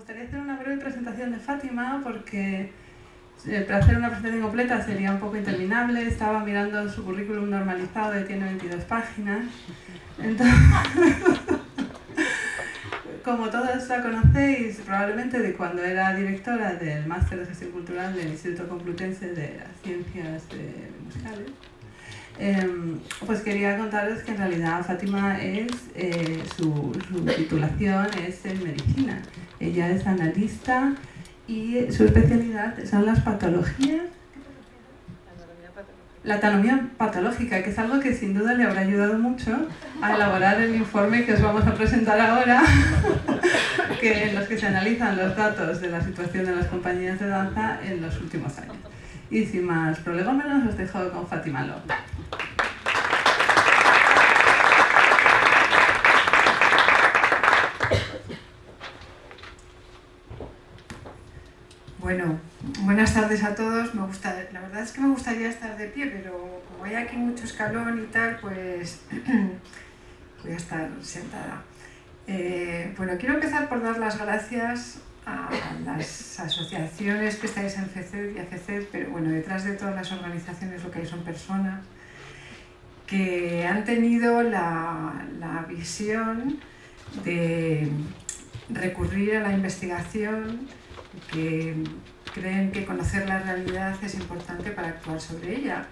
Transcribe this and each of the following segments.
gustaría hacer una breve presentación de Fátima porque para hacer una presentación completa sería un poco interminable. Estaba mirando su currículum normalizado y tiene 22 páginas. Entonces, como todos la conocéis, probablemente de cuando era directora del Máster de Gestión Cultural del Instituto Complutense de las Ciencias Musicales, pues quería contaros que en realidad Fátima es, su titulación es en medicina. Ella es analista y su especialidad son las patologías. La anatomía patológica, que es algo que sin duda le habrá ayudado mucho a elaborar el informe que os vamos a presentar ahora, en los que se analizan los datos de la situación de las compañías de danza en los últimos años. Y sin más prolegómenos, os dejo con Fátima López. Bueno, buenas tardes a todos. La verdad es que me gustaría estar de pie, pero como hay aquí mucho escalón y tal, pues voy a estar sentada. Bueno, quiero empezar por dar las gracias a las asociaciones que estáis en FECED y AFECED, pero bueno, detrás de todas las organizaciones lo que hay son personas que han tenido la visión de recurrir a la investigación, que creen que conocer la realidad es importante para actuar sobre ella,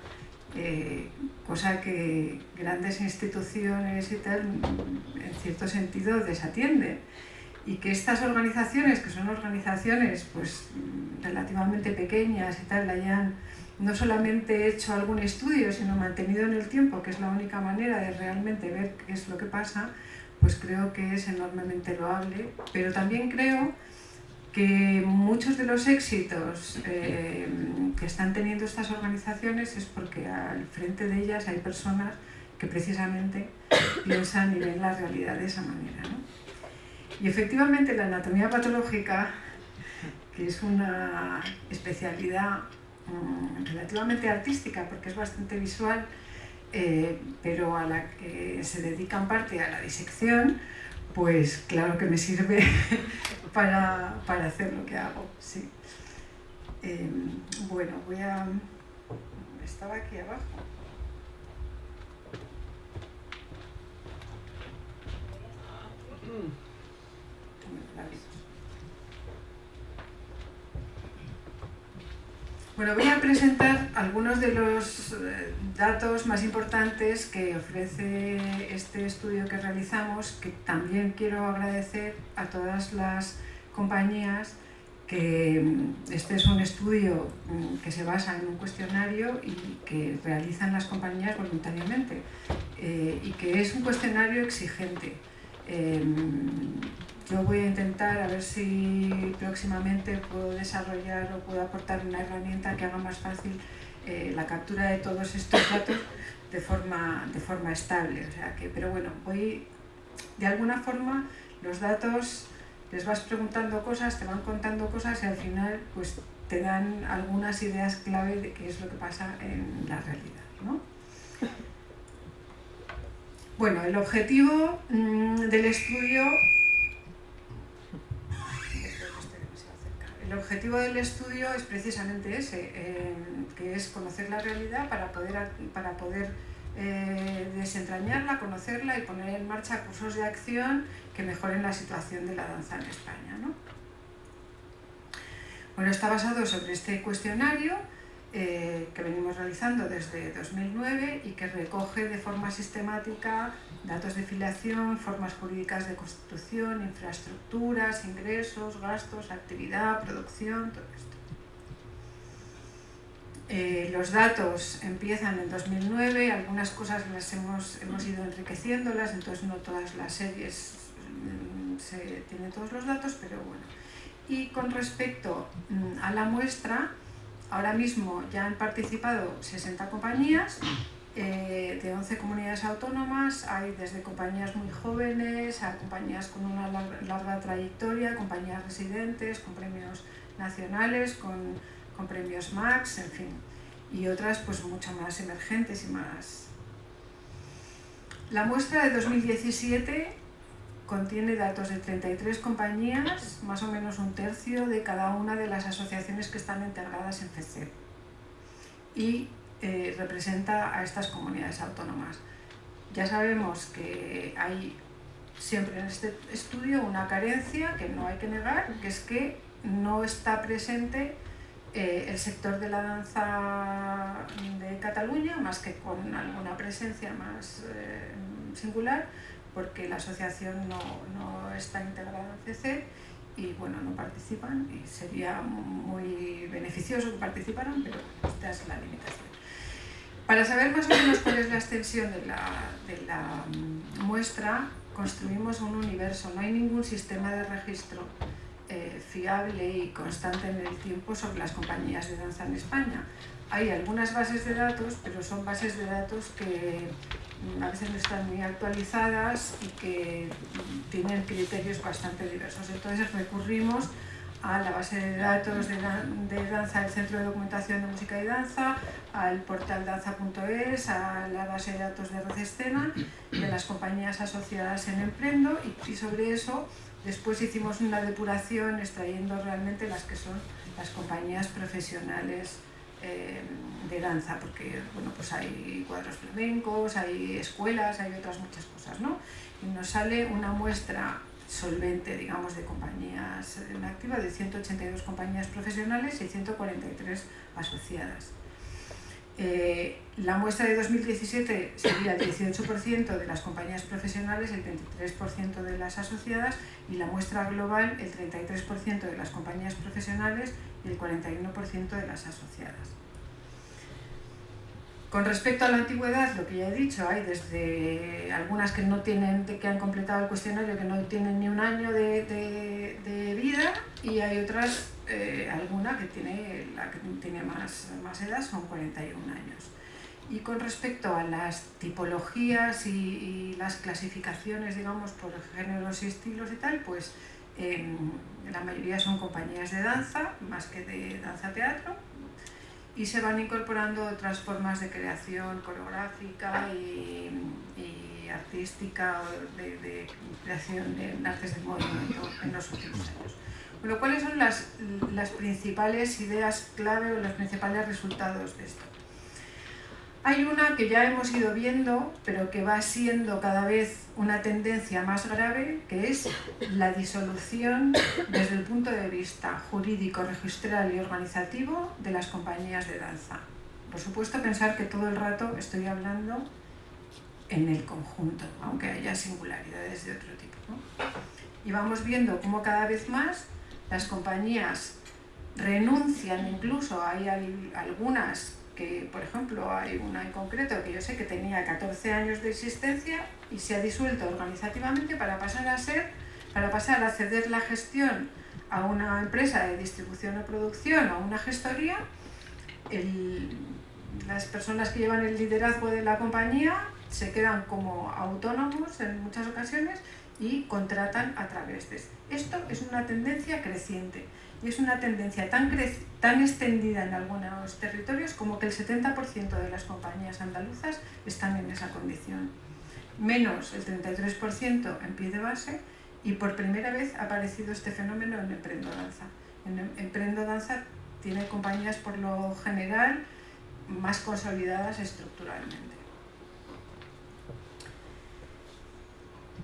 cosa que grandes instituciones y tal, en cierto sentido, desatienden. Y que estas organizaciones, que son organizaciones pues relativamente pequeñas y tal, hayan no solamente hecho algún estudio, sino mantenido en el tiempo, que es la única manera de realmente ver qué es lo que pasa, pues creo que es enormemente loable. Pero también creo que muchos de los éxitos que están teniendo estas organizaciones es porque al frente de ellas hay personas que precisamente piensan y ven la realidad de esa manera, ¿no? Y efectivamente la anatomía patológica, que es una especialidad relativamente artística porque es bastante visual, pero a la que se dedica en parte a la disección, pues claro que me sirve para hacer lo que hago, sí. Bueno, estaba aquí abajo. Bueno, voy a presentar algunos de los datos más importantes que ofrece este estudio que realizamos, que también quiero agradecer a todas las compañías, que este es un estudio que se basa en un cuestionario y que realizan las compañías voluntariamente, y que es un cuestionario exigente. Yo voy a intentar a ver si próximamente puedo desarrollar o puedo aportar una herramienta que haga más fácil la captura de todos estos datos de forma estable. O sea que, pero bueno, de alguna forma los datos, les vas preguntando cosas, te van contando cosas y al final pues te dan algunas ideas clave de qué es lo que pasa en la realidad, ¿no? Bueno, el objetivo del estudio... El objetivo del estudio es precisamente ese, que es conocer la realidad para poder desentrañarla, conocerla y poner en marcha cursos de acción que mejoren la situación de la danza en España, ¿no? Bueno, está basado sobre este cuestionario que venimos realizando desde 2009 y que recoge de forma sistemática datos de filiación, formas jurídicas de constitución, infraestructuras, ingresos, gastos, actividad, producción, todo esto. Los datos empiezan en 2009, algunas cosas las hemos ido enriqueciéndolas, entonces no todas las series tienen todos los datos, pero bueno. Y con respecto a la muestra, ahora mismo ya han participado 60 compañías de 11 comunidades autónomas. Hay desde compañías muy jóvenes a compañías con una larga trayectoria, compañías residentes, con premios nacionales, con premios Max, en fin, y otras pues mucho más emergentes y más. La muestra de 2017 contiene datos de 33 compañías, más o menos un tercio de cada una de las asociaciones que están integradas en FECED, y representa a estas comunidades autónomas. Ya sabemos que hay siempre en este estudio una carencia que no hay que negar, que es que no está presente el sector de la danza de Cataluña, más que con alguna presencia más singular, porque la asociación no está integrada en FECED y bueno, no participan, y sería muy beneficioso que participaran, pero esta es la limitación. Para saber más o menos cuál es la extensión de la muestra, construimos un universo. No hay ningún sistema de registro fiable y constante en el tiempo sobre las compañías de danza en España. Hay algunas bases de datos, pero son bases de datos que a veces no están muy actualizadas y que tienen criterios bastante diversos. Entonces recurrimos a la base de datos de danza del Centro de Documentación de Música y Danza, al portal danza.es, a la base de datos de Red Escena, de las compañías asociadas en Emprendo, y sobre eso después hicimos una depuración extrayendo realmente las que son las compañías profesionales de danza, porque bueno, pues hay cuadros flamencos, hay escuelas, hay otras muchas cosas, ¿no? Y nos sale una muestra solvente, digamos, de compañías en activa, de 182 compañías profesionales y 143 asociadas. La muestra de 2017 sería el 18% de las compañías profesionales, el 23% de las asociadas, y la muestra global el 33% de las compañías profesionales y el 41% de las asociadas. Con respecto a la antigüedad, lo que ya he dicho, hay desde algunas que han completado el cuestionario que no tienen ni un año de vida, y hay otras, alguna que tiene más edad, son 41 años. Y con respecto a las tipologías y las clasificaciones, digamos, por géneros y estilos y tal, pues la mayoría son compañías de danza, más que de danza-teatro, y se van incorporando otras formas de creación coreográfica y artística, de creación de artes del movimiento en los últimos años. Bueno, ¿cuáles son las principales ideas clave o los principales resultados de esto? Hay una que ya hemos ido viendo, pero que va siendo cada vez una tendencia más grave, que es la disolución desde el punto de vista jurídico, registral y organizativo de las compañías de danza. Por supuesto, pensar que todo el rato estoy hablando en el conjunto, aunque haya singularidades de otro tipo, ¿no? Y vamos viendo cómo cada vez más las compañías renuncian, incluso hay algunas que, por ejemplo, hay una en concreto que yo sé que tenía 14 años de existencia y se ha disuelto organizativamente para pasar a ceder la gestión a una empresa de distribución o producción o a una gestoría. Las personas que llevan el liderazgo de la compañía se quedan como autónomos en muchas ocasiones y contratan a través de esto. Esto es una tendencia creciente. Y es una tendencia tan extendida en algunos territorios como que el 70% de las compañías andaluzas están en esa condición. Menos el 33% en pie de base, y por primera vez ha aparecido este fenómeno en Emprendo Danza. En Emprendo Danza tiene compañías por lo general más consolidadas estructuralmente.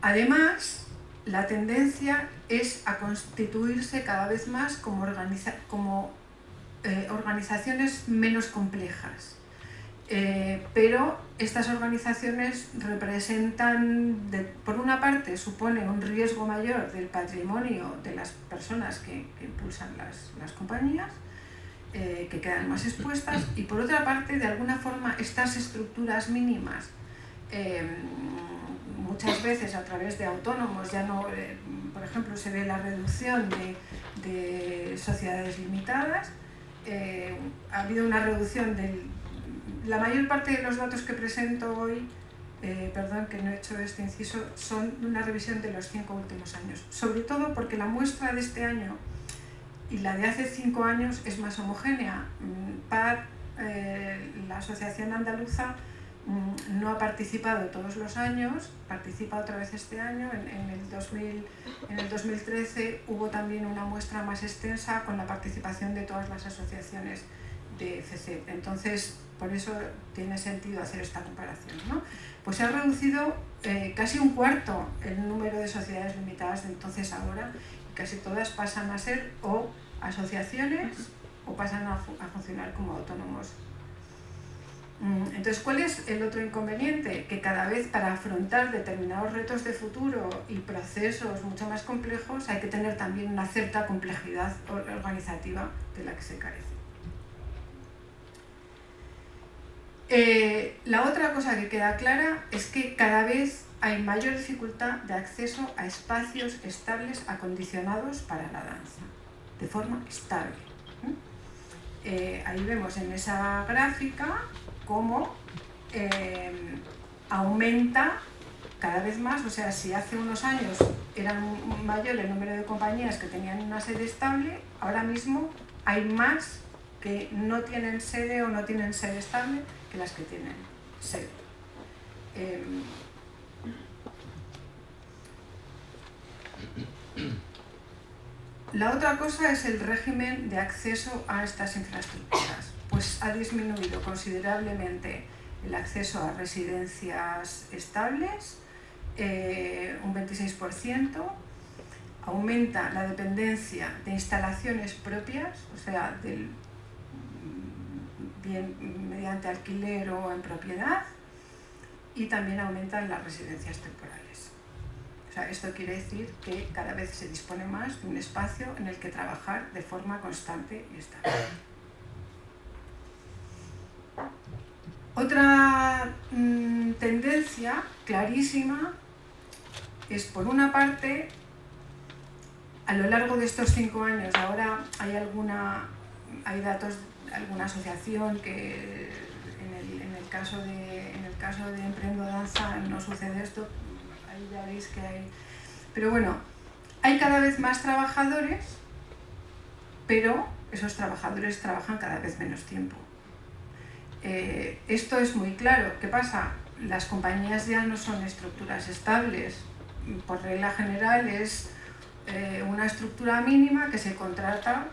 Además, la tendencia es a constituirse cada vez más como organizaciones menos complejas. Pero estas organizaciones representan, por una parte, suponen un riesgo mayor del patrimonio de las personas que impulsan las compañías, que quedan más expuestas, y por otra parte, de alguna forma, estas estructuras mínimas, muchas veces a través de autónomos, ya no, por ejemplo, se ve la reducción de sociedades limitadas, ha habido una reducción la mayor parte de los datos que presento hoy, perdón que no he hecho este inciso, son una revisión de los 5 últimos años, sobre todo porque la muestra de este año y la de hace 5 años es más homogénea. PAD, la Asociación Andaluza, no ha participado todos los años, participa otra vez este año. En el 2013 hubo también una muestra más extensa con la participación de todas las asociaciones de FCEP. Entonces, por eso tiene sentido hacer esta comparación, ¿no? Pues se ha reducido casi un cuarto el número de sociedades limitadas de entonces a ahora, y casi todas pasan a ser o asociaciones o pasan a funcionar como autónomos. Entonces, ¿cuál es el otro inconveniente? Que cada vez para afrontar determinados retos de futuro y procesos mucho más complejos hay que tener también una cierta complejidad organizativa de la que se carece. La otra cosa que queda clara es que cada vez hay mayor dificultad de acceso a espacios estables acondicionados para la danza, de forma estable. Ahí vemos en esa gráfica cómo aumenta cada vez más. O sea, si hace unos años era mayor el número de compañías que tenían una sede estable, ahora mismo hay más que no tienen sede o no tienen sede estable que las que tienen sede. La otra cosa es el régimen de acceso a estas infraestructuras. Pues ha disminuido considerablemente el acceso a residencias estables, un 26%, aumenta la dependencia de instalaciones propias, o sea, bien mediante alquiler o en propiedad, y también aumentan las residencias temporales. O sea, esto quiere decir que cada vez se dispone más de un espacio en el que trabajar de forma constante y estable. Otra tendencia clarísima es, por una parte, a lo largo de estos 5 años, ahora hay datos de alguna asociación que en el caso de Emprendo Danza no sucede esto, ahí ya veis que hay... Pero bueno, hay cada vez más trabajadores, pero esos trabajadores trabajan cada vez menos tiempo. Esto es muy claro. ¿Qué pasa? Las compañías ya no son estructuras estables. Por regla general es una estructura mínima que se contrata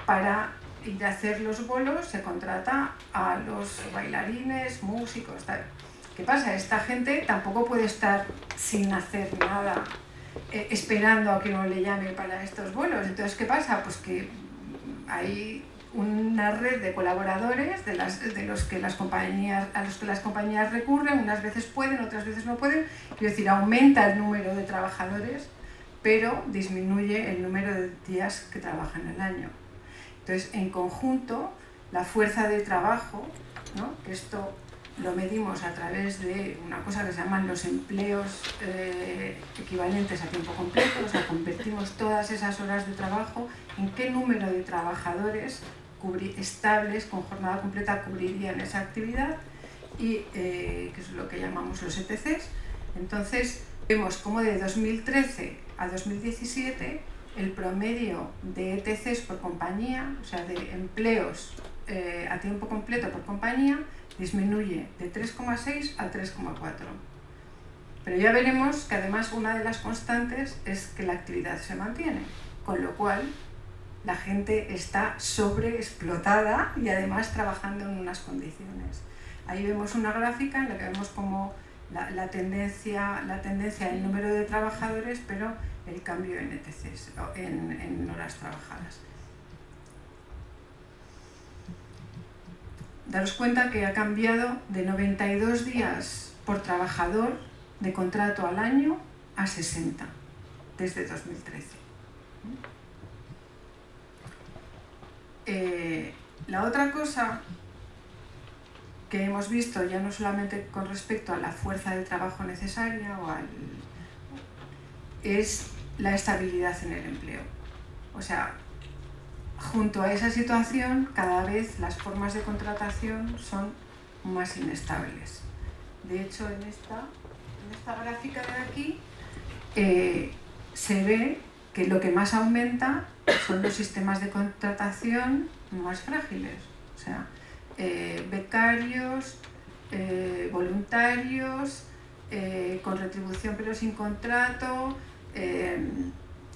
para ir a hacer los bolos, se contrata a los bailarines, músicos, tal. ¿Qué pasa? Esta gente tampoco puede estar sin hacer nada esperando a que uno le llame para estos bolos. Entonces, ¿qué pasa? Pues que hay una red de colaboradores a los que las compañías recurren. Unas veces pueden, otras veces no pueden. Quiero decir, aumenta el número de trabajadores, pero disminuye el número de días que trabajan al año. Entonces, en conjunto, la fuerza de trabajo, ¿no? Que esto lo medimos a través de una cosa que se llaman los empleos equivalentes a tiempo completo. O sea, convertimos todas esas horas de trabajo en qué número de trabajadores estables con jornada completa cubrirían esa actividad, y que es lo que llamamos los ETCs. Entonces vemos cómo de 2013 a 2017 el promedio de ETCs por compañía, o sea, de empleos a tiempo completo por compañía, disminuye de 3,6 a 3,4. Pero ya veremos que además una de las constantes es que la actividad se mantiene, con lo cual la gente está sobreexplotada y además trabajando en unas condiciones. Ahí vemos una gráfica en la que vemos como la tendencia en número de trabajadores, pero el cambio en ETCs, en horas trabajadas. Daros cuenta que ha cambiado de 92 días por trabajador de contrato al año a 60 desde 2013. La otra cosa que hemos visto, ya no solamente con respecto a la fuerza de trabajo necesaria es la estabilidad en el empleo. O sea, junto a esa situación, cada vez las formas de contratación son más inestables. De hecho, en esta gráfica de aquí se ve que lo que más aumenta son los sistemas de contratación más frágiles. O sea, becarios, voluntarios, con retribución pero sin contrato,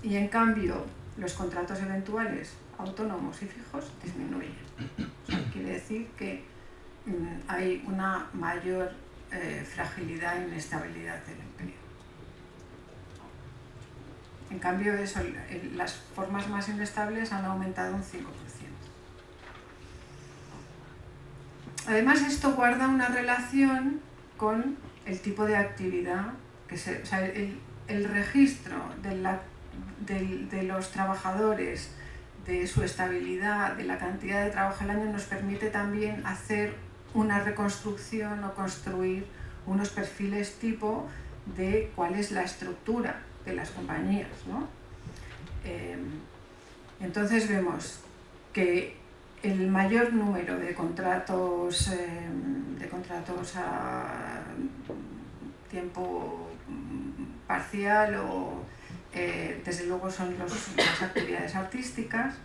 y en cambio los contratos eventuales autónomos y fijos disminuyen. O sea, quiere decir que hay una mayor fragilidad e inestabilidad del empleo. En cambio, las formas más inestables han aumentado un 5%. Además, esto guarda una relación con el tipo de actividad, o sea, el registro de los trabajadores, de su estabilidad, de la cantidad de trabajo al año, nos permite también hacer una reconstrucción o construir unos perfiles tipo de cuál es la estructura de las compañías, ¿no? Entonces vemos que el mayor número de contratos a tiempo parcial o desde luego son las actividades artísticas,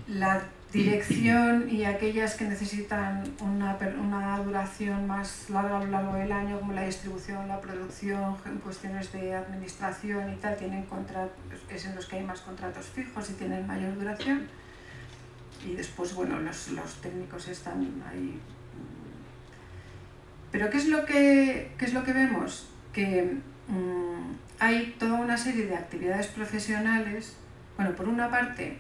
la dirección y aquellas que necesitan una duración más larga a lo largo del año, como la distribución, la producción, cuestiones de administración y tal, es en los que hay más contratos fijos y tienen mayor duración. Y después, bueno, los técnicos están ahí. Pero ¿qué es lo que vemos? Que hay toda una serie de actividades profesionales. Bueno, por una parte,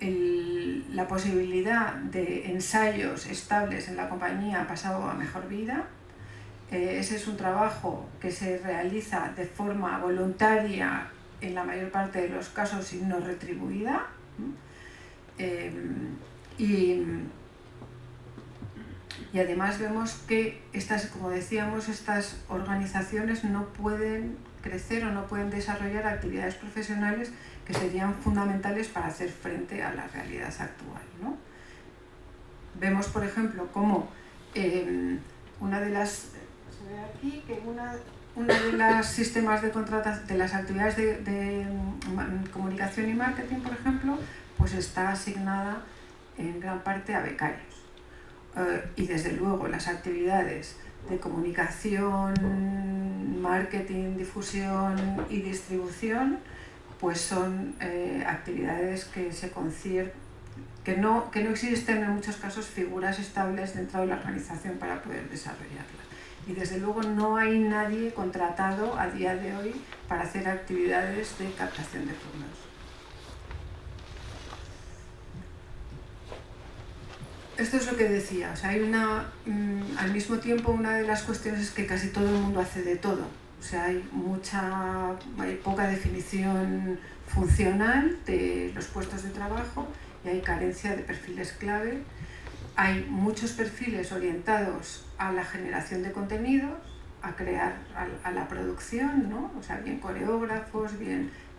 la posibilidad de ensayos estables en la compañía ha pasado a mejor vida. Ese es un trabajo que se realiza de forma voluntaria en la mayor parte de los casos y no retribuida. Y además vemos que como decíamos, estas organizaciones no pueden crecer o no pueden desarrollar actividades profesionales que serían fundamentales para hacer frente a la realidad actual, ¿no? Vemos, por ejemplo, cómo una de las sistemas de contratación de las actividades de comunicación y marketing, por ejemplo, pues está asignada en gran parte a becarios. Y desde luego las actividades de comunicación, marketing, difusión y distribución pues son actividades que no existen en muchos casos figuras estables dentro de la organización para poder desarrollarlas. Y desde luego no hay nadie contratado a día de hoy para hacer actividades de captación de fondos. Esto es lo que decía, o sea, hay al mismo tiempo una de las cuestiones es que casi todo el mundo hace de todo. O sea, hay poca definición funcional de los puestos de trabajo y hay carencia de perfiles clave. Hay muchos perfiles orientados a la generación de contenidos, a crear, a la producción, ¿no? O sea, bien coreógrafos,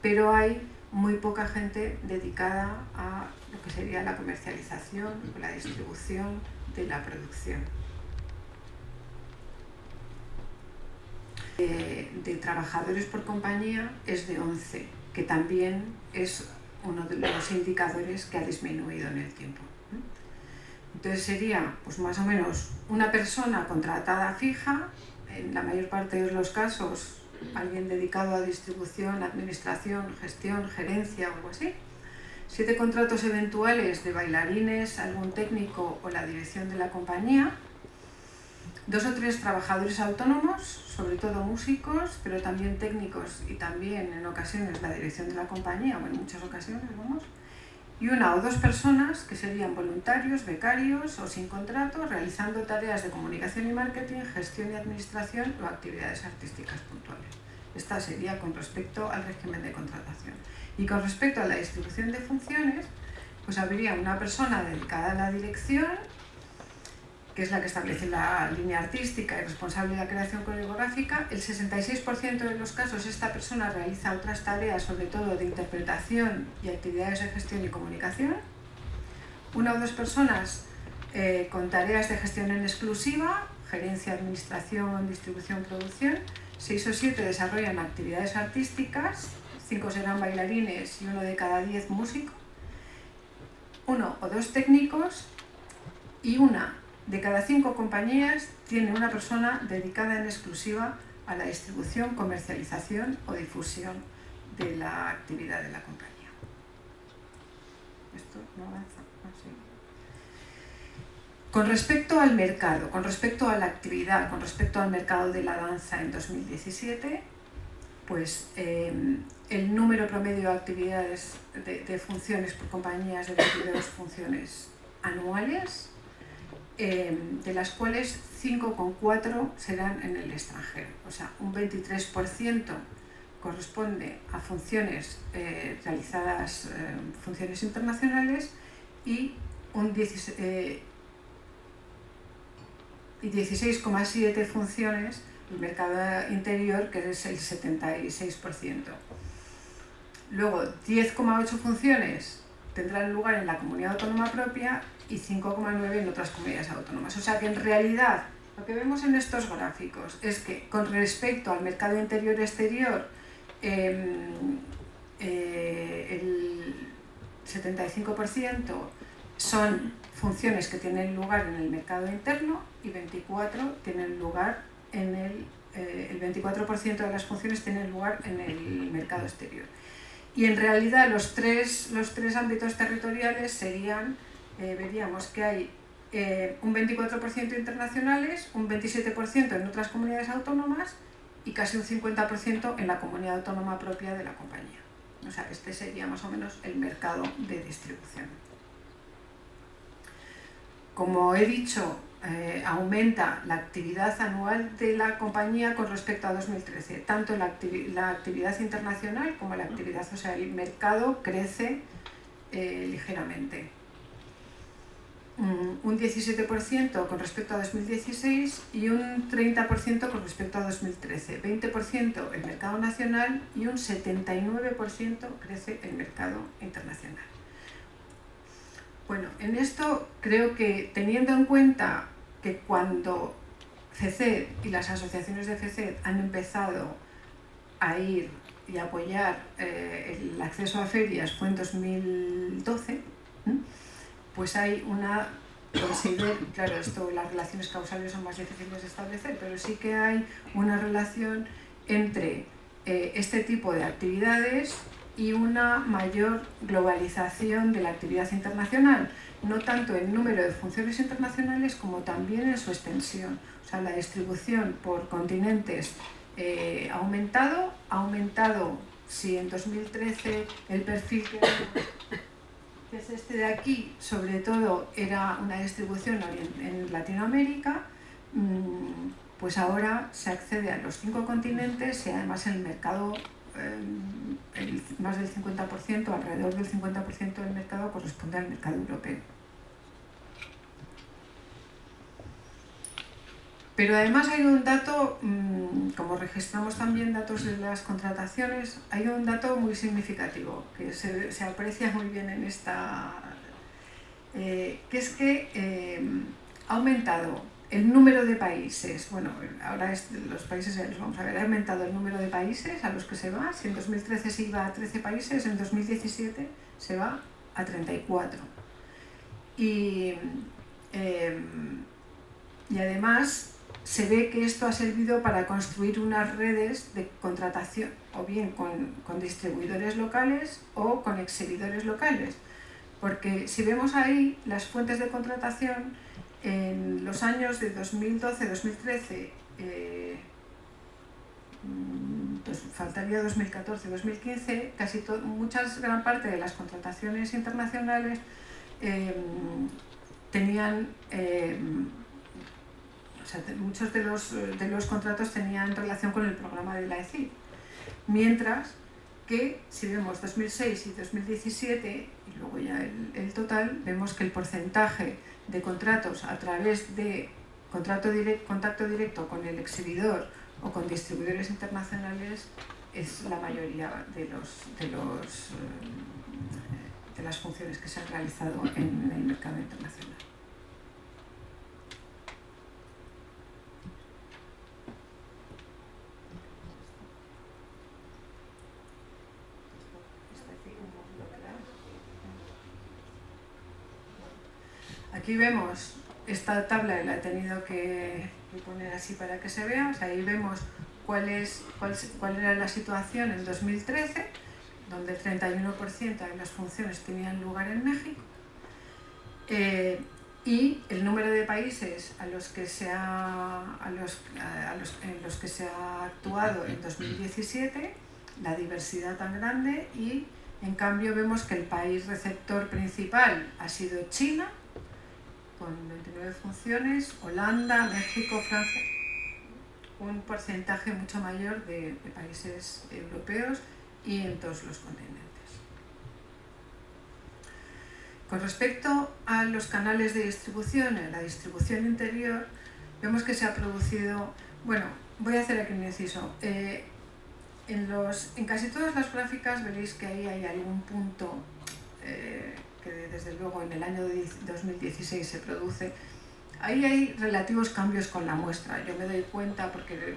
pero hay muy poca gente dedicada a lo que sería la comercialización o la distribución de la producción. De trabajadores por compañía es de 11, que también es uno de los indicadores que ha disminuido en el tiempo. Entonces sería pues más o menos una persona contratada fija, en la mayor parte de los casos alguien dedicado a distribución, administración, gestión, gerencia o algo así. 7 contratos eventuales de bailarines, algún técnico o la dirección de la compañía. 2 o 3 trabajadores autónomos, sobre todo músicos, pero también técnicos y también en ocasiones la dirección de la compañía, o en muchas ocasiones, vamos. Y 1 o 2 personas que serían voluntarios, becarios o sin contrato, realizando tareas de comunicación y marketing, gestión y administración o actividades artísticas puntuales. Esta sería con respecto al régimen de contratación. Y con respecto a la distribución de funciones, pues habría una persona dedicada a la dirección, que es la que establece la línea artística y responsable de la creación coreográfica. El 66% de los casos esta persona realiza otras tareas, sobre todo de interpretación y actividades de gestión y comunicación. 1 o 2 personas con tareas de gestión en exclusiva, gerencia, administración, distribución, producción. 6 o 7 desarrollan actividades artísticas, 5 serán bailarines y 1 de cada 10 músicos. 1 o 2 técnicos y una de cada 5 compañías tiene una persona dedicada en exclusiva a la distribución, comercialización o difusión de la actividad de la compañía. Esto no avanza así. Con respecto al mercado, con respecto a la actividad, con respecto al mercado de la danza en 2017, pues el número promedio de actividades de funciones por compañías de 22 funciones anuales, de las cuales 5,4 serán en el extranjero. O sea, un 23% corresponde a funciones realizadas, funciones internacionales, y un 16,7 funciones el mercado interior, que es el 76%. Luego, 10,8 funciones tendrán lugar en la comunidad autónoma propia y 5,9 en otras comunidades autónomas. O sea que en realidad lo que vemos en estos gráficos es que con respecto al mercado interior-exterior, el 75% son funciones que tienen lugar en el mercado interno y 24 tienen lugar en el 24% de las funciones tienen lugar en el mercado exterior. Y en realidad los tres ámbitos territoriales serían, veríamos que hay un 24% internacionales, un 27% en otras comunidades autónomas y casi un 50% en la comunidad autónoma propia de la compañía. O sea, este sería más o menos el mercado de distribución. Como he dicho, aumenta la actividad anual de la compañía con respecto a 2013, tanto la actividad internacional como la actividad, o sea, el mercado crece ligeramente. Un 17% con respecto a 2016 y un 30% con respecto a 2013, 20% el mercado nacional y un 79% crece el mercado internacional. Bueno, en esto creo que, teniendo en cuenta que cuando FECED y las asociaciones de FECED han empezado a ir y apoyar el acceso a ferias fue en 2012, pues hay una, claro, esto, las relaciones causales son más difíciles de establecer, pero sí que hay una relación entre este tipo de actividades y una mayor globalización de la actividad internacional, no tanto en número de funciones internacionales como también en su extensión. O sea, la distribución por continentes ha aumentado, si en 2013 el perfil que es este de aquí, sobre todo era una distribución en Latinoamérica, pues ahora se accede a los 5 continentes y además el mercado, más del 50%, alrededor del 50% del mercado corresponde al mercado europeo. Pero además hay un dato, como registramos también datos de las contrataciones, hay un dato muy significativo que se aprecia muy bien en esta, que es que ha aumentado el número de países. Bueno, ahora los países los vamos a ver, ha aumentado el número de países a los que se va. Si en 2013 se iba a 13 países, en 2017 se va a 34. Y además se ve que esto ha servido para construir unas redes de contratación, o bien con distribuidores locales o con exhibidores locales. Porque si vemos ahí las fuentes de contratación, en los años de 2012-2013, pues faltaría 2014-2015, gran parte de las contrataciones internacionales tenían, o sea, muchos de los contratos tenían relación con el programa de la ECID, mientras que si vemos 2006 y 2017 y luego ya el total, vemos que el porcentaje de contratos a través de contacto directo con el exhibidor o con distribuidores internacionales es la mayoría de las funciones que se han realizado en el mercado internacional. Aquí vemos esta tabla la he tenido que poner así para que se vea. O sea, ahí vemos cuál era la situación en 2013, donde el 31% de las funciones tenían lugar en México, y el número de países en los que se ha actuado en 2017, la diversidad tan grande, y en cambio vemos que el país receptor principal ha sido China, con 29 funciones, Holanda, México, Francia, un porcentaje mucho mayor de países europeos y en todos los continentes. Con respecto a los canales de distribución, en la distribución interior, vemos que se ha producido, bueno, voy a hacer aquí un inciso. En casi todas las gráficas veréis que ahí hay algún punto que desde luego en el año 2016 se produce. Ahí hay relativos cambios con la muestra. Yo me doy cuenta porque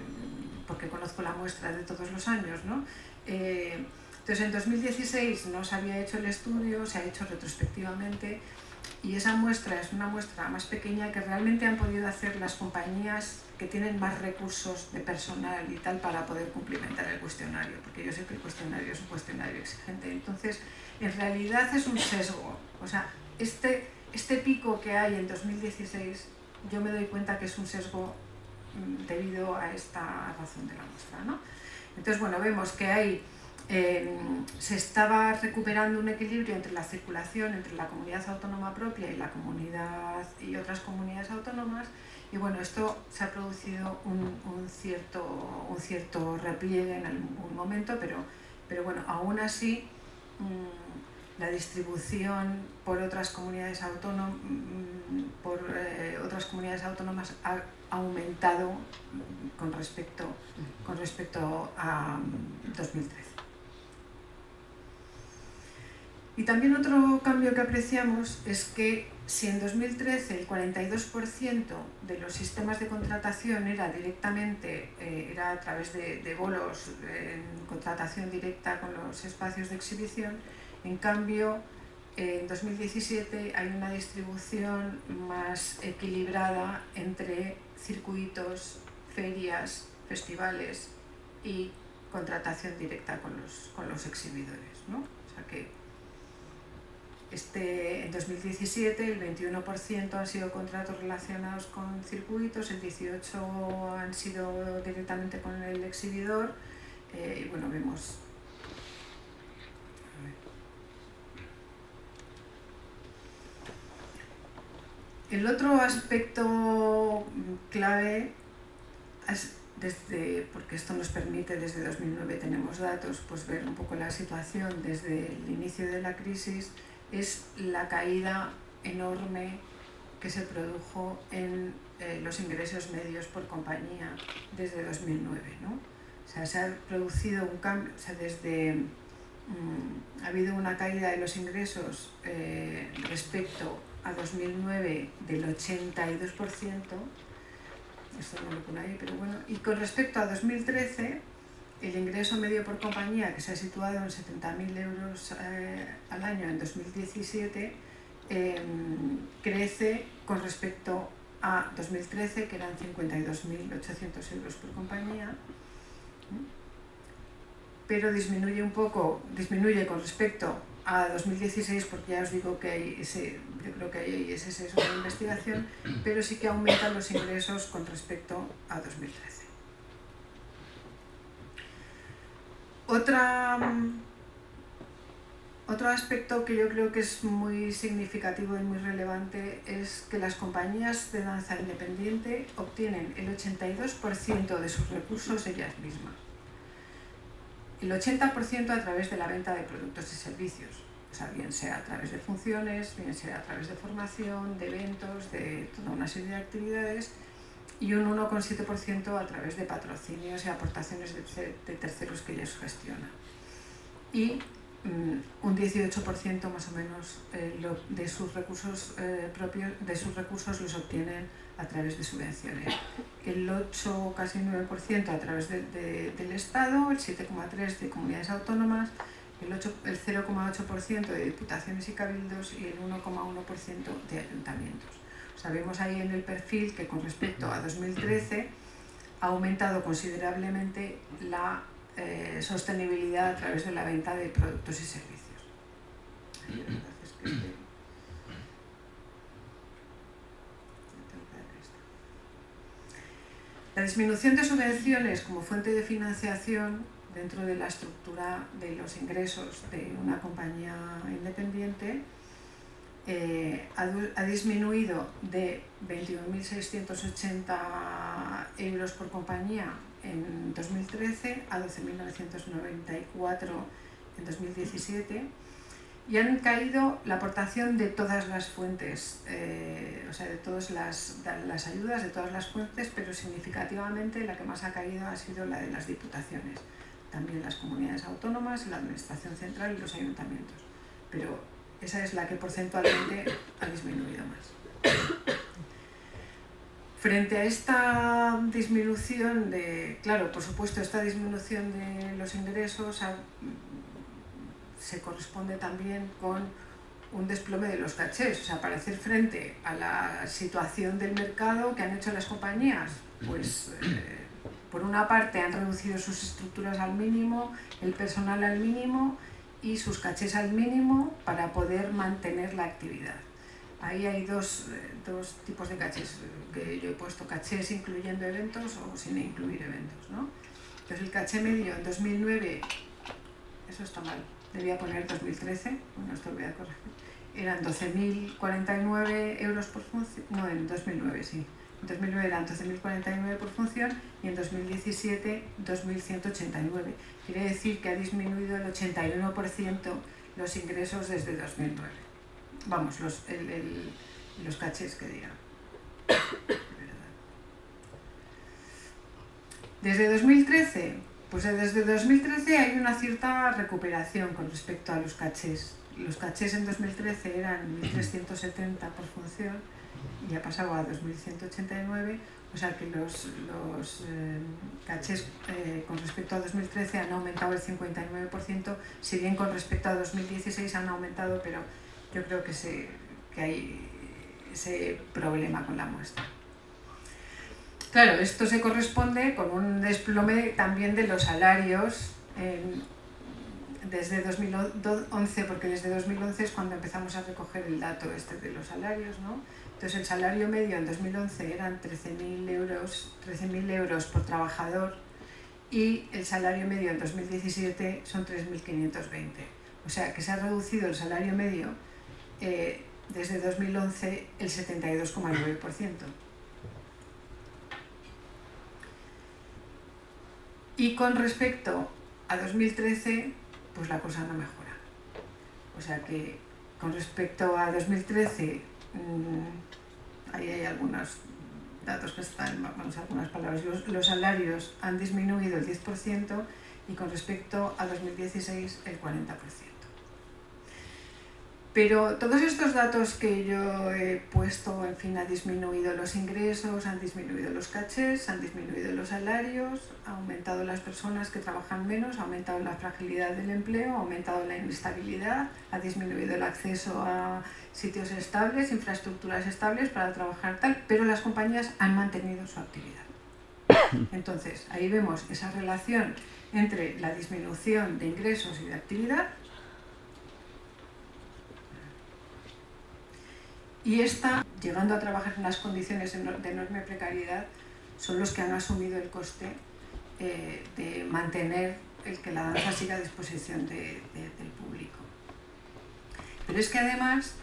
conozco la muestra de todos los años, ¿no? Entonces en 2016 no se había hecho el estudio, se ha hecho retrospectivamente, y esa muestra es una muestra más pequeña que realmente han podido hacer las compañías que tienen más recursos de personal y tal para poder cumplimentar el cuestionario, porque yo sé que el cuestionario es un cuestionario exigente. Entonces, en realidad es un sesgo. O sea, este pico que hay en 2016, yo me doy cuenta que es un sesgo debido a esta razón de la muestra, ¿no? Entonces, bueno, vemos que hay se estaba recuperando un equilibrio entre la circulación entre la comunidad autónoma propia y la comunidad y otras comunidades autónomas, y bueno, esto se ha producido un cierto repliegue en algún momento, pero bueno, aún así la distribución por otras comunidades autónomas ha aumentado con respecto a 2013. Y también otro cambio que apreciamos es que si en 2013 el 42% de los sistemas de contratación era a través de bolos en contratación directa con los espacios de exhibición, en cambio en 2017 hay una distribución más equilibrada entre circuitos, ferias, festivales y contratación directa con los exhibidores, ¿no? O sea que en 2017 el 21% han sido contratos relacionados con circuitos, el 18% han sido directamente con el exhibidor, y bueno, vemos. El otro aspecto clave es porque esto nos permite, desde 2009 tenemos datos, pues ver un poco la situación desde el inicio de la crisis, es la caída enorme que se produjo en los ingresos medios por compañía desde 2009, ¿no? O sea, se ha producido un cambio, o sea, ha habido una caída de los ingresos respecto a 2009 del 82%, esto no lo pone ahí, pero bueno, y con respecto a 2013, el ingreso medio por compañía, que se ha situado en 70.000 euros al año en 2017, crece con respecto a 2013, que eran 52.800 euros por compañía, pero disminuye con respecto a 2016, porque ya os digo que yo creo que hay ese sesgo de investigación, pero sí que aumentan los ingresos con respecto a 2013. Otro aspecto que yo creo que es muy significativo y muy relevante es que las compañías de danza independiente obtienen el 82% de sus recursos ellas mismas. El 80% a través de la venta de productos y servicios, o sea, bien sea a través de funciones, bien sea a través de formación, de eventos, de toda una serie de actividades, y un 1,7% a través de patrocinios y aportaciones de terceros que ellos gestionan. Y un 18% más o menos de sus recursos los obtienen a través de subvenciones. El 8, casi 9% a través del Estado, el 7,3% de comunidades autónomas, el 0,8% de diputaciones y cabildos y el 1,1% de ayuntamientos. Sabemos ahí en el perfil que con respecto a 2013 ha aumentado considerablemente la sostenibilidad a través de la venta de productos y servicios. La disminución de subvenciones como fuente de financiación dentro de la estructura de los ingresos de una compañía independiente ha disminuido de 21.680 euros por compañía en 2013 a 12.994 en 2017, y han caído la aportación de todas las fuentes, o sea, de todas las ayudas de todas las fuentes, pero significativamente la que más ha caído ha sido la de las diputaciones, también las comunidades autónomas, la administración central y los ayuntamientos, pero esa es la que porcentualmente ha disminuido más. Frente a esta disminución claro, por supuesto, esta disminución de los ingresos se corresponde también con un desplome de los cachés, o sea, para hacer frente a la situación del mercado que han hecho las compañías, pues por una parte han reducido sus estructuras al mínimo, el personal al mínimo y sus cachés al mínimo para poder mantener la actividad. Ahí hay dos tipos de cachés, que yo he puesto cachés incluyendo eventos o sin incluir eventos, ¿no? Entonces el caché medio en 2009, eso está mal, debía poner 2013, bueno, esto lo voy a corregir, eran 12.049 euros por función, no, en 2009 sí, en 2009 eran 12.049 por función y en 2017 2.189. Quiere decir que ha disminuido el 81% los ingresos desde 2009. Vamos, los cachés que diga. Desde 2013, pues desde 2013 hay una cierta recuperación con respecto a los cachés. Los cachés en 2013 eran 1.370 por función y ha pasado a 2.189, o sea que los cachés con respecto a 2013 han aumentado el 59%, si bien con respecto a 2016 han aumentado, pero yo creo que hay ese problema con la muestra. Claro, esto se corresponde con un desplome también de los salarios desde 2011, porque desde 2011 es cuando empezamos a recoger el dato de los salarios, ¿no? Entonces el salario medio en 2011 eran 13.000 euros por trabajador y el salario medio en 2017 son 3.520. O sea que se ha reducido el salario medio desde 2011 el 72,9%. Y con respecto a 2013, pues la cosa no mejora. O sea que con respecto a 2013, ahí hay algunos datos que están, vamos, algunas palabras. Los salarios han disminuido el 10% y con respecto a 2016 el 40%. Pero todos estos datos que yo he puesto, en fin, han disminuido los ingresos, han disminuido los cachés, han disminuido los salarios, ha aumentado las personas que trabajan menos, ha aumentado la fragilidad del empleo, ha aumentado la inestabilidad, ha disminuido el acceso a sitios estables, infraestructuras estables para trabajar tal, pero las compañías han mantenido su actividad. Entonces, ahí vemos esa relación entre la disminución de ingresos y de actividad. Y esta, llegando a trabajar en unas condiciones de enorme precariedad, son los que han asumido el coste de mantener el que la danza siga a disposición del público. Pero es que además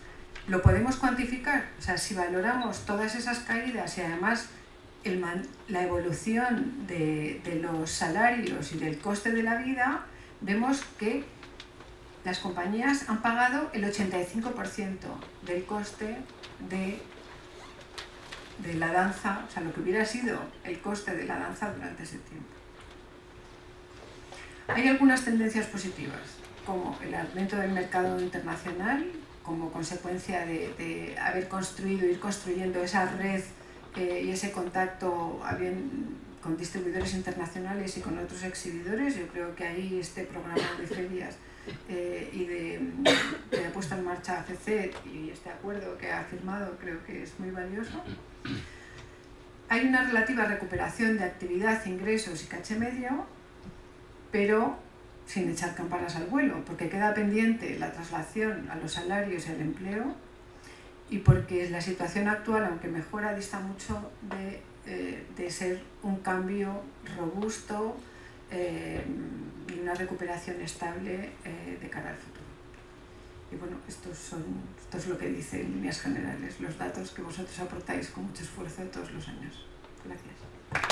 lo podemos cuantificar, o sea, si valoramos todas esas caídas y además la evolución de los salarios y del coste de la vida, vemos que las compañías han pagado el 85% del coste de la danza, o sea, lo que hubiera sido el coste de la danza durante ese tiempo. Hay algunas tendencias positivas, como el aumento del mercado internacional, como consecuencia de haber ir construyendo esa red y ese contacto con distribuidores internacionales y con otros exhibidores. Yo creo que ahí este programa de ferias y de puesta en marcha empresa FECET y este acuerdo que ha firmado creo que es muy valioso. Hay una relativa recuperación de actividad, ingresos y caché medio, pero sin echar campanas al vuelo, porque queda pendiente la traslación a los salarios y al empleo, y porque la situación actual, aunque mejora, dista mucho de ser un cambio robusto y una recuperación estable de cara al futuro. Y bueno, esto es lo que dice en líneas generales los datos que vosotros aportáis con mucho esfuerzo todos los años. Gracias.